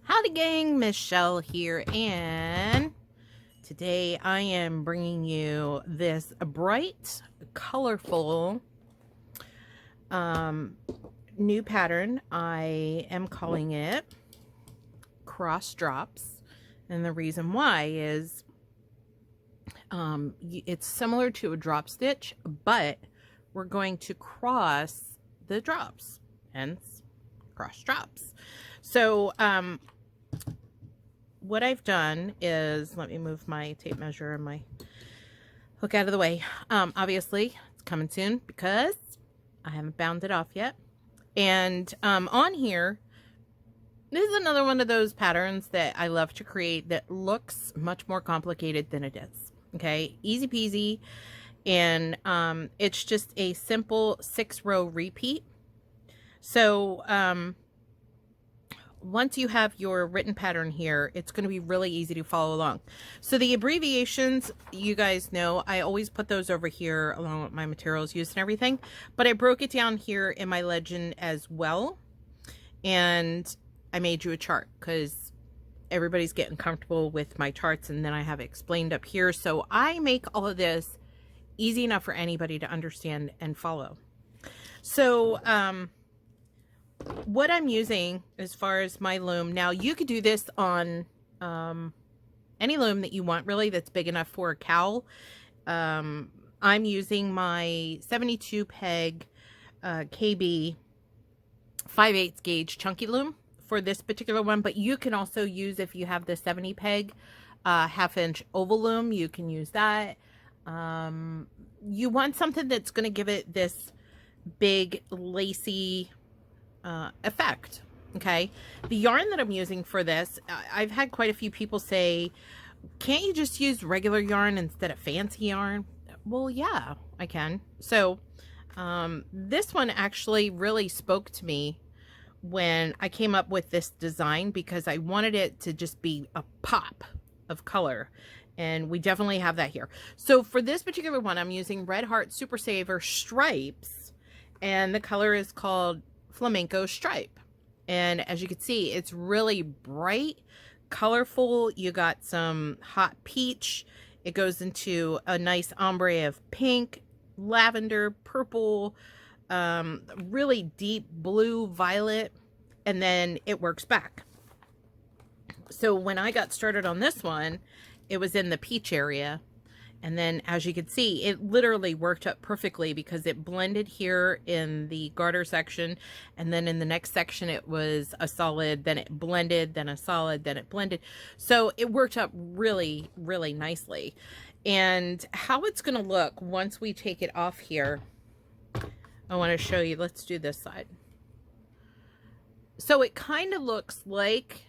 Howdy gang, Michelle here, and today I am bringing you this bright, colorful new pattern. I am calling it cross drops, and the reason why is it's similar to a drop stitch, but we're going to cross the drops, hence cross drops. So what I've done is, let me move my tape measure and my hook out of the way. Obviously it's coming soon because I haven't bound it off yet. And on here, this is another one of those patterns that I love to create that looks much more complicated than it is. Okay, easy peasy. And it's just a simple 6-row repeat. So once you have your written pattern here, it's going to be really easy to follow along. So the abbreviations, you guys know, I always put those over here along with my materials used and everything, but I broke it down here in my legend as well. And I made you a chart because everybody's getting comfortable with my charts, and then I have it explained up here. So I make all of this easy enough for anybody to understand and follow. So what I'm using as far as my loom, now you could do this on any loom that you want, really, that's big enough for a cowl. I'm using my 72 peg KB 5/8 gauge chunky loom for this particular one, but you can also use, if you have the 70 peg 1/2 inch oval loom, you can use that. You want something that's going to give it this big lacy effect. Okay, the yarn that I'm using for this, I've had quite a few people say, can't you just use regular yarn instead of fancy yarn? Well, yeah, I can. So this one actually really spoke to me when I came up with this design, because I wanted it to just be a pop of color, and we definitely have that here. So for this particular one, I'm using Red Heart Super Saver stripes, and the color is called Flamenco stripe. And as you can see, it's really bright, colorful. You got some hot peach. It goes into a nice ombre of pink, lavender, purple, really deep blue, violet, and then it works back. So when I got started on this one, it was in the peach area. And then, as you can see, it literally worked up perfectly because it blended here in the garter section. And then in the next section, it was a solid, then it blended, then a solid, then it blended. So it worked up really, really nicely. And how it's going to look once we take it off here, I want to show you. Let's do this side. So it kind of looks like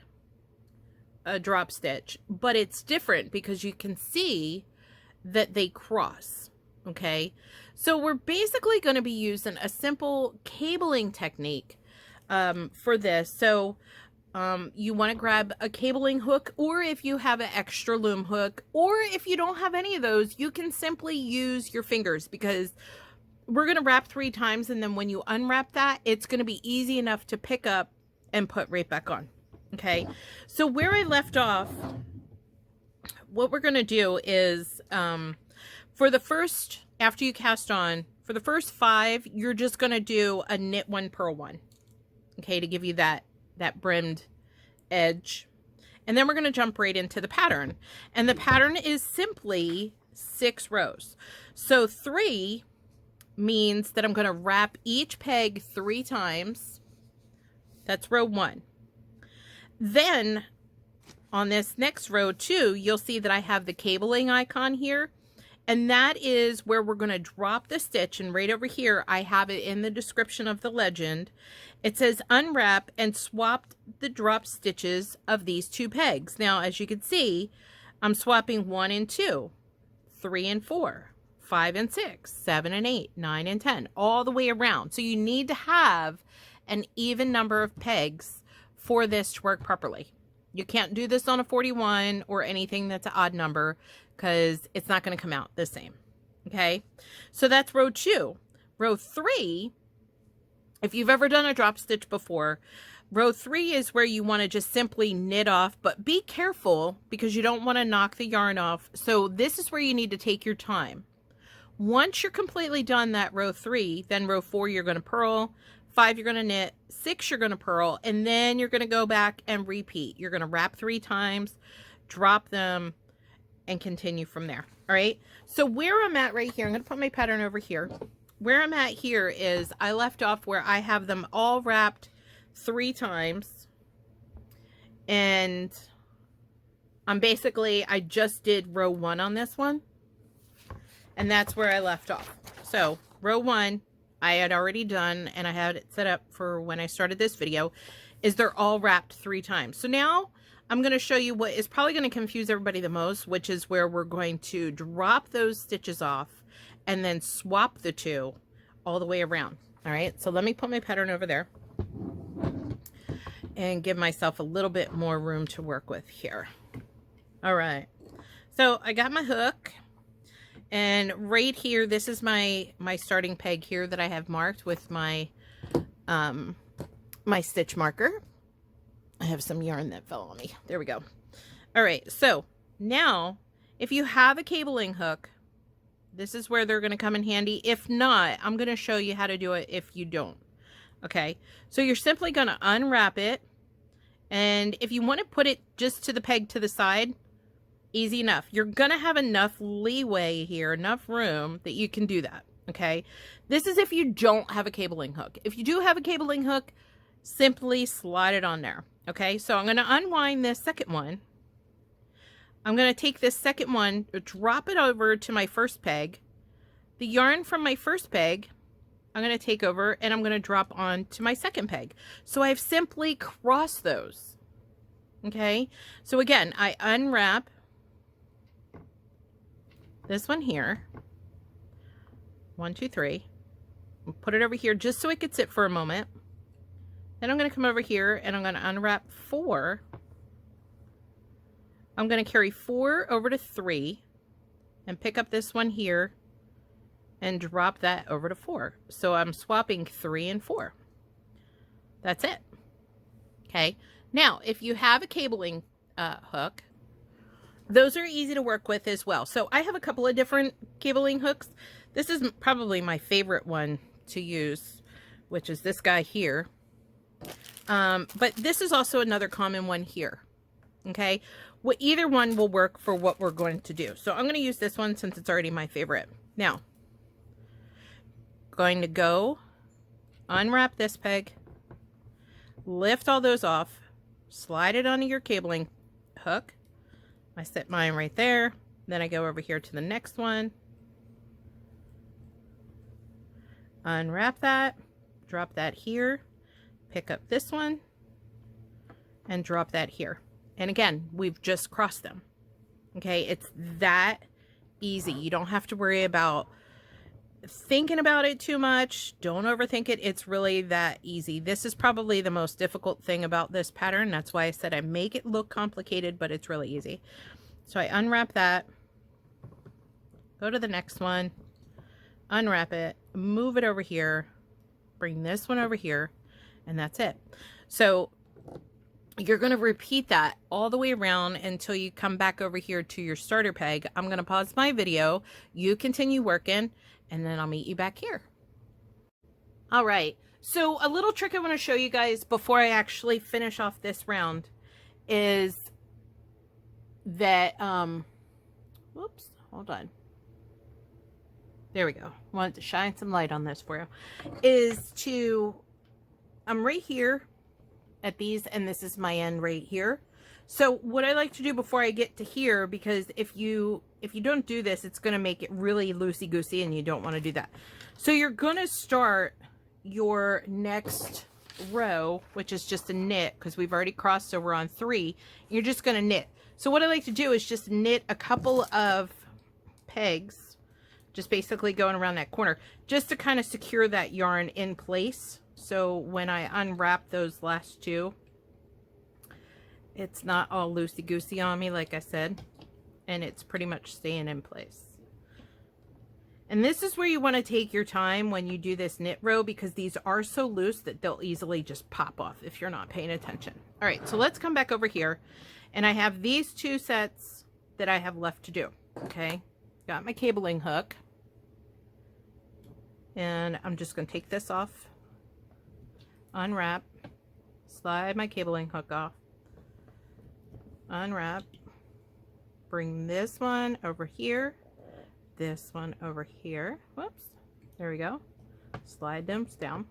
a drop stitch, but it's different because you can see that they cross. Okay, so we're basically going to be using a simple cabling technique for this. So you want to grab a cabling hook, or if you have an extra loom hook, or if you don't have any of those, you can simply use your fingers, because we're going to wrap 3 times, and then when you unwrap that, it's going to be easy enough to pick up and put right back on. Okay, so where I left off, what we're going to do is, for the first, after you cast on, for the first 5, you're just going to do a knit 1, purl 1. Okay, to give you that brimmed edge. And then we're going to jump right into the pattern. And the pattern is simply 6 rows. So 3 means that I'm going to wrap each peg 3 times. That's row 1. Then on this next row 2, you'll see that I have the cabling icon here, and that is where we're going to drop the stitch. And right over here, I have it in the description of the legend. It says unwrap and swap the drop stitches of these 2 pegs. Now, as you can see, I'm swapping 1 and 2, 3 and 4, 5 and 6, 7 and 8, 9 and 10, all the way around. So you need to have an even number of pegs for this to work properly. You can't do this on a 41 or anything that's an odd number, because it's not going to come out the same. Okay, so that's row 2. Row 3, If you've ever done a drop stitch before, row 3 is where you want to just simply knit off, but be careful because you don't want to knock the yarn off. So this is where you need to take your time. Once you're completely done that row 3, then row 4 you're going to purl, 5 you're going to knit, 6 you're going to purl, and then you're going to go back and repeat. You're going to wrap 3 times, drop them, and continue from there. All right, so where I'm at right here, I'm going to put my pattern over here. Where I'm at here is I left off where I have them all wrapped 3 times, and I just did row 1 on this one, and that's where I left off. So row 1 I had already done, and I had it set up for when I started this video, is they're all wrapped 3 times. So now I'm going to show you what is probably going to confuse everybody the most, which is where we're going to drop those stitches off and then swap the 2 all the way around. All right, so let me put my pattern over there and give myself a little bit more room to work with here. All right, so I got my hook, and right here, this is my starting peg here that I have marked with my my stitch marker. I have some yarn that fell on me. There we go. All right, so now if you have a cabling hook, this is where they're going to come in handy. If not, I'm going to show you how to do it if you don't. Okay, so you're simply going to unwrap it, and if you want to put it just to the peg to the side, easy enough. You're going to have enough leeway here, enough room that you can do that. Okay, this is if you don't have a cabling hook. If you do have a cabling hook, simply slide it on there. Okay, so I'm going to unwind this second one. I'm going to take this second one, drop it over to my first peg. The yarn from my first peg, I'm going to take over, and I'm going to drop on to my second peg. So I've simply crossed those. Okay, so again, I unwrap this one here. 1, 2, 3. Put it over here just so it could sit for a moment. Then I'm going to come over here, and I'm going to unwrap 4. I'm going to carry 4 over to 3 and pick up this one here and drop that over to 4. So I'm swapping 3 and 4. That's it. Okay. Now, if you have a cabling hook, those are easy to work with as well. So I have a couple of different cabling hooks. This is probably my favorite one to use, which is this guy here. But this is also another common one here. Okay. Well, either one will work for what we're going to do. So I'm going to use this one since it's already my favorite. Now, going to go unwrap this peg, lift all those off, slide it onto your cabling hook. I set mine right there. Then I go over here to the next one, unwrap that, drop that here, pick up this one, and drop that here. And again, we've just crossed them. Okay, it's that easy. You don't have to worry about thinking about it too much. Don't overthink it. It's really that easy. This is probably the most difficult thing about this pattern. That's why I said I make it look complicated, but it's really easy. So I unwrap that, go to the next one, unwrap it, move it over here, bring this one over here, and that's it. So you're going to repeat that all the way around until you come back over here to your starter peg. I'm going to pause my video. You continue working, and then I'll meet you back here. All right. So a little trick I want to show you guys before I actually finish off this round is that, whoops, hold on. There we go. Wanted to shine some light on this for you. I'm right here at these, and this is my end right here. So what I like to do before I get to here, because if you don't do this, it's going to make it really loosey-goosey, and you don't want to do that. So you're going to start your next row, which is just a knit, because we've already crossed over on 3. You're just going to knit. So what I like to do is just knit a couple of pegs, just basically going around that corner, just to kind of secure that yarn in place. So when I unwrap those last 2, it's not all loosey-goosey on me, like I said, and it's pretty much staying in place. And this is where you want to take your time when you do this knit row, because these are so loose that they'll easily just pop off if you're not paying attention. All right, so let's come back over here, and I have these 2 sets that I have left to do. Okay, got my cabling hook, and I'm just going to take this off, unwrap, slide my cabling hook off, unwrap, bring this one over here, this one over here, whoops, there we go, slide them down,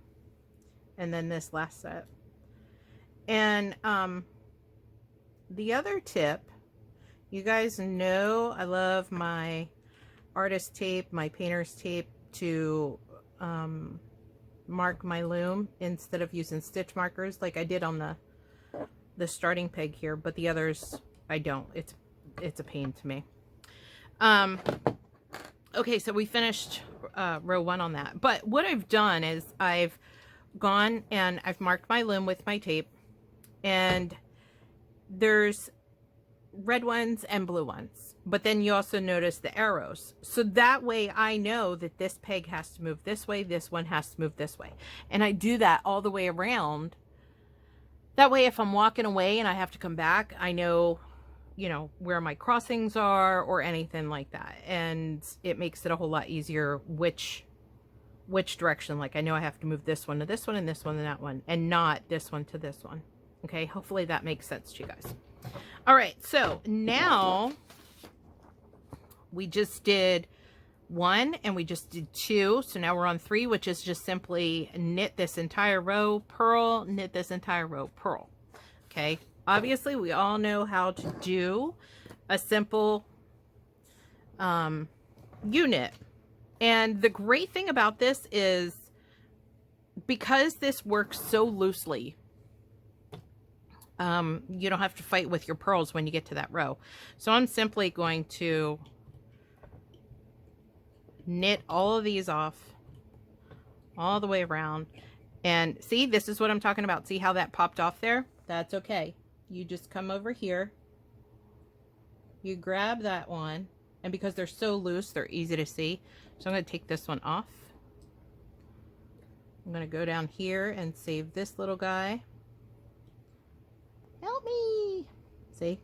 and then this last set. And the other tip, you guys know I love my artist tape, my painter's tape, to mark my loom instead of using stitch markers like I did on the starting peg here, but the others I don't. It's a pain to me. Okay, so we finished row 1 on that. But what I've done is I've gone and I've marked my loom with my tape, and there's red ones and blue ones, but then you also notice the arrows, so that way I know that this peg has to move this way, this one has to move this way, and I do that all the way around. That way if I'm walking away and I have to come back, I know, you know, where my crossings are or anything like that, and it makes it a whole lot easier which direction. Like I know I have to move this one to this one and this one to that one, and not this one to this one. Okay, hopefully that makes sense to you guys. All right, so now we just did 1 and we just did 2, so now we're on 3, which is just simply knit this entire row, purl, knit this entire row, purl. Okay, obviously we all know how to do a simple U-knit, and the great thing about this is because this works so loosely, you don't have to fight with your purls when you get to that row. So I'm simply going to knit all of these off all the way around, and see, this is what I'm talking about. See how that popped off there? That's okay. You just come over here, you grab that one, and because they're so loose, they're easy to see. So I'm going to take this one off. I'm going to go down here and save this little guy. Help me! See?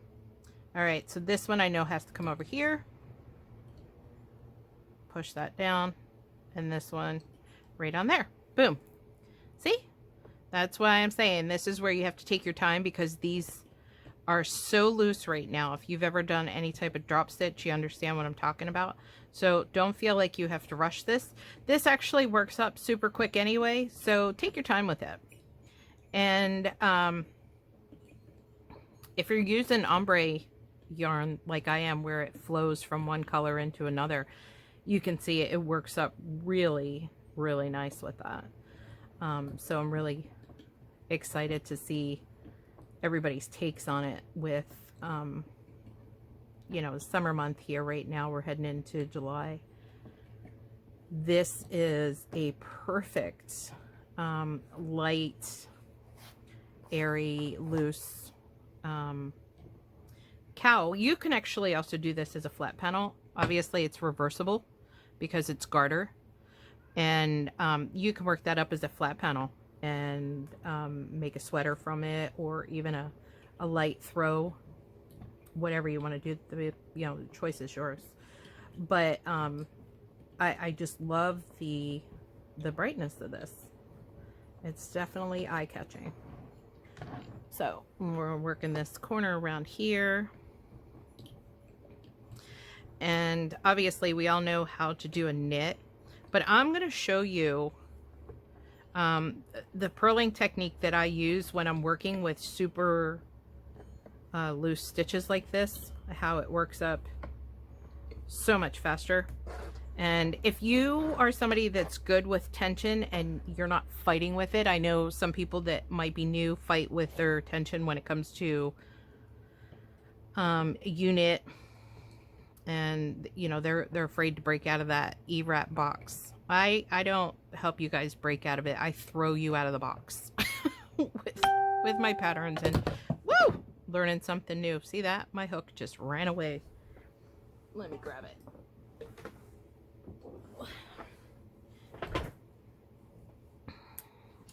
All right, so this one I know has to come over here. Push that down, and this one right on there. Boom. See? That's why I'm saying this is where you have to take your time, because these are so loose right now. If you've ever done any type of drop stitch, you understand what I'm talking about. So don't feel like you have to rush this. This actually works up super quick anyway, so take your time with it. And if you're using ombre yarn like I am, where it flows from one color into another, you can see it works up really, really nice with that. So I'm really excited to see everybody's takes on it with, you know, summer month here right now. We're heading into July. This is a perfect, light, airy, loose, cowl. You can actually also do this as a flat panel. Obviously it's reversible because it's garter, and you can work that up as a flat panel and make a sweater from it, or even a light throw, whatever you want to do. The, you know, the choice is yours. But I just love the brightness of this. It's definitely eye-catching. So we're working this corner around here, and obviously we all know how to do a knit, but I'm going to show you the purling technique that I use when I'm working with super loose stitches like this, how it works up so much faster. And if you are somebody that's good with tension and you're not fighting with it, I know some people that might be new fight with their tension when it comes to U-knit, and you know, they're afraid to break out of that E-wrap box. I don't help you guys break out of it. I throw you out of the box with my patterns, and woo, learning something new. See that? My hook just ran away. Let me grab it.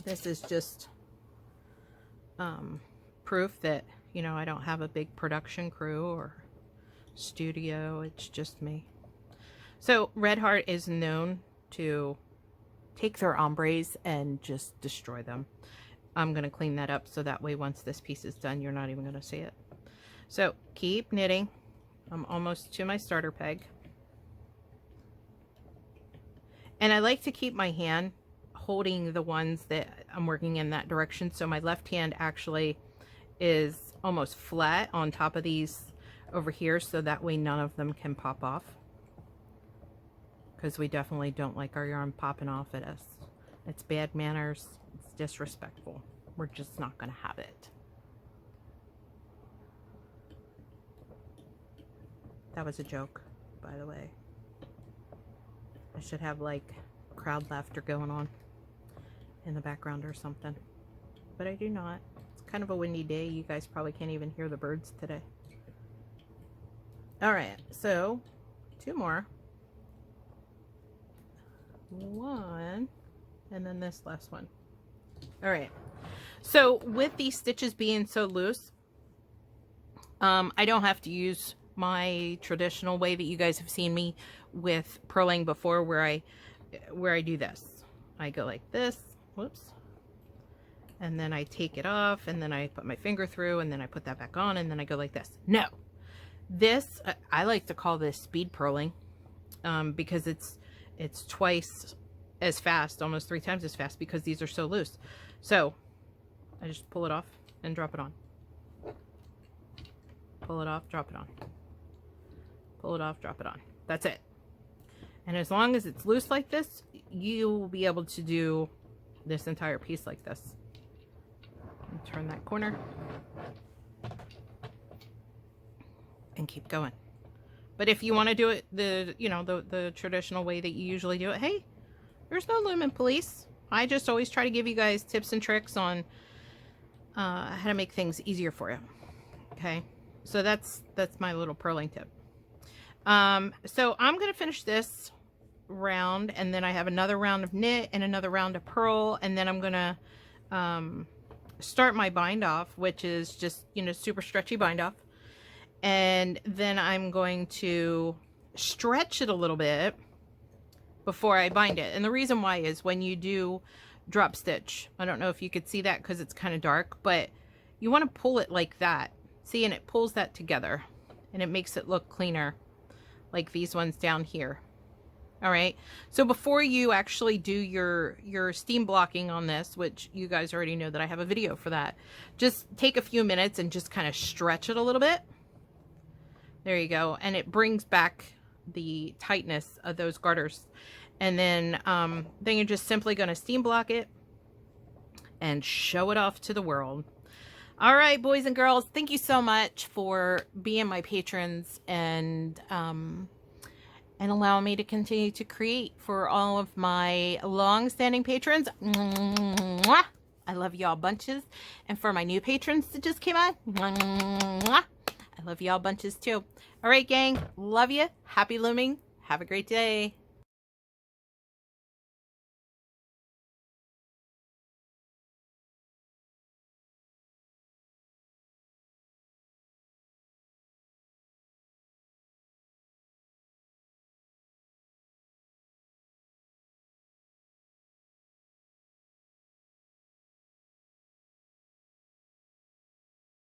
This is just proof that, you know, I don't have a big production crew or studio. It's just me. So Red Heart is known to take their ombres and just destroy them. I'm going to clean that up so that way once this piece is done, you're not even going to see it. So keep knitting. I'm almost to my starter peg. And I like to keep my hand holding the ones that I'm working in that direction. So my left hand actually is almost flat on top of these over here. So that way none of them can pop off. Because we definitely don't like our yarn popping off at us. It's bad manners. It's disrespectful. We're just not going to have it. That was a joke, by the way. I should have like crowd laughter going on in the background or something. But I do not. It's kind of a windy day. You guys probably can't even hear the birds today. Alright, so 2 more. 1, and then this last one. All right, so with these stitches being so loose, I don't have to use my traditional way that you guys have seen me with purling before, where I do this. I go like this, whoops, and then I take it off, and then I put my finger through, and then I put that back on, and then I go like this. No, this, I like to call this speed purling, because it's twice as fast, almost 3 times as fast, because these are so loose. So I just pull it off and drop it on. Pull it off, drop it on. Pull it off, drop it on. That's it. And as long as it's loose like this, you will be able to do this entire piece like this. Turn that corner and keep going. But if you want to do it the traditional way that you usually do it, hey, there's no loom in police. I just always try to give you guys tips and tricks on how to make things easier for you. Okay, so that's my little purling tip. So I'm gonna finish this round, and then I have another round of knit and another round of purl, and then I'm gonna start my bind off, which is just, you know, super stretchy bind off. And then I'm going to stretch it a little bit before I bind it. And the reason why is when you do drop stitch, I don't know if you could see that because it's kind of dark, but you want to pull it like that. See, and it pulls that together and it makes it look cleaner, like these ones down here. All right, so before you actually do your steam blocking on this, which you guys already know that I have a video for that, just take a few minutes and just kind of stretch it a little bit. There you go. And it brings back the tightness of those garters. And then you're just simply going to steam block it and show it off to the world. All right, boys and girls, thank you so much for being my patrons and allowing me to continue to create for all of my long-standing patrons. Mwah! I love y'all bunches. And for my new patrons that just came on, mwah! I love y'all bunches too. All right, gang. Love you. Happy looming. Have a great day.